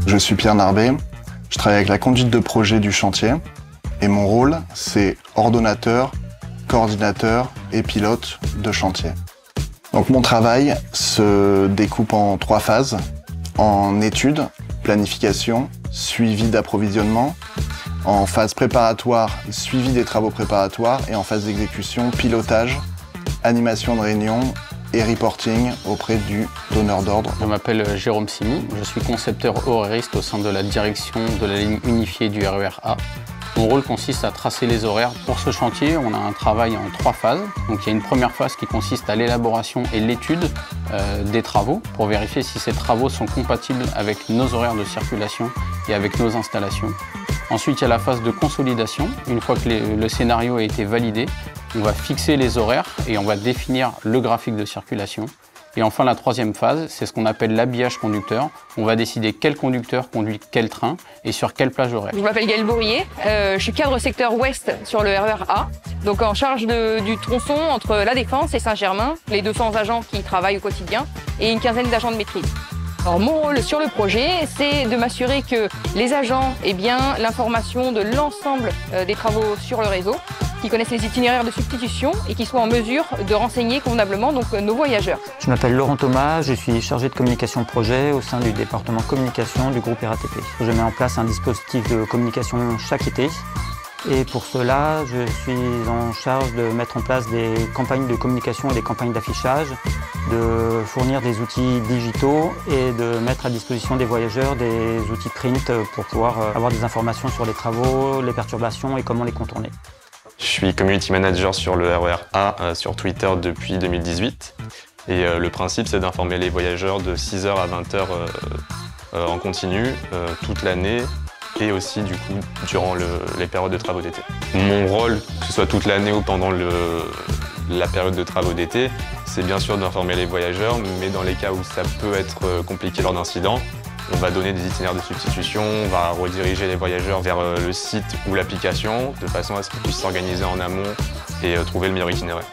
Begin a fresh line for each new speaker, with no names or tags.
Je suis Pierre Narbet, je travaille avec la conduite de projet du chantier et mon rôle, c'est ordonnateur, coordinateur et pilote de chantier. Donc mon travail se découpe en 3 phases, en études, planification, suivi d'approvisionnement, en phase préparatoire, suivi des travaux préparatoires et en phase d'exécution, pilotage, animation de réunion et reporting auprès du donneur d'ordre.
Je m'appelle Jérôme Simi, je suis concepteur horariste au sein de la direction de la ligne unifiée du RER A. Mon rôle consiste à tracer les horaires. Pour ce chantier, on a un travail en 3 phases. Donc il y a une première phase qui consiste à l'élaboration et l'étude des travaux pour vérifier si ces travaux sont compatibles avec nos horaires de circulation et avec nos installations. Ensuite, il y a la phase de consolidation. Une fois que le scénario a été validé, on va fixer les horaires et on va définir le graphique de circulation. Et enfin, la 3e phase, c'est ce qu'on appelle l'habillage conducteur. On va décider quel conducteur conduit quel train et sur quelle plage horaire.
Je m'appelle Gaëlle Bourrier, je suis cadre secteur ouest sur le RER A, donc en charge du tronçon entre La Défense et Saint-Germain, les 200 agents qui y travaillent au quotidien et une quinzaine d'agents de maîtrise. Alors, mon rôle sur le projet, c'est de m'assurer que les agents aient bien l'information de l'ensemble des travaux sur le réseau, qui connaissent les itinéraires de substitution et qui soient en mesure de renseigner convenablement nos voyageurs.
Je m'appelle Laurent Thomas, je suis chargé de communication projet au sein du département communication du groupe RATP. Je mets en place un dispositif de communication chaque été. Et pour cela, je suis en charge de mettre en place des campagnes de communication et des campagnes d'affichage, de fournir des outils digitaux et de mettre à disposition des voyageurs des outils print pour pouvoir avoir des informations sur les travaux, les perturbations et comment les contourner.
Je suis community manager sur le RER A sur Twitter depuis 2018. Et le principe, c'est d'informer les voyageurs de 6h à 20h en continu toute l'année, et aussi du coup durant les périodes de travaux d'été. Mon rôle, que ce soit toute l'année ou pendant la période de travaux d'été, c'est bien sûr d'informer les voyageurs, mais dans les cas où ça peut être compliqué lors d'incidents, on va donner des itinéraires de substitution, on va rediriger les voyageurs vers le site ou l'application, de façon à ce qu'ils puissent s'organiser en amont et trouver le meilleur itinéraire.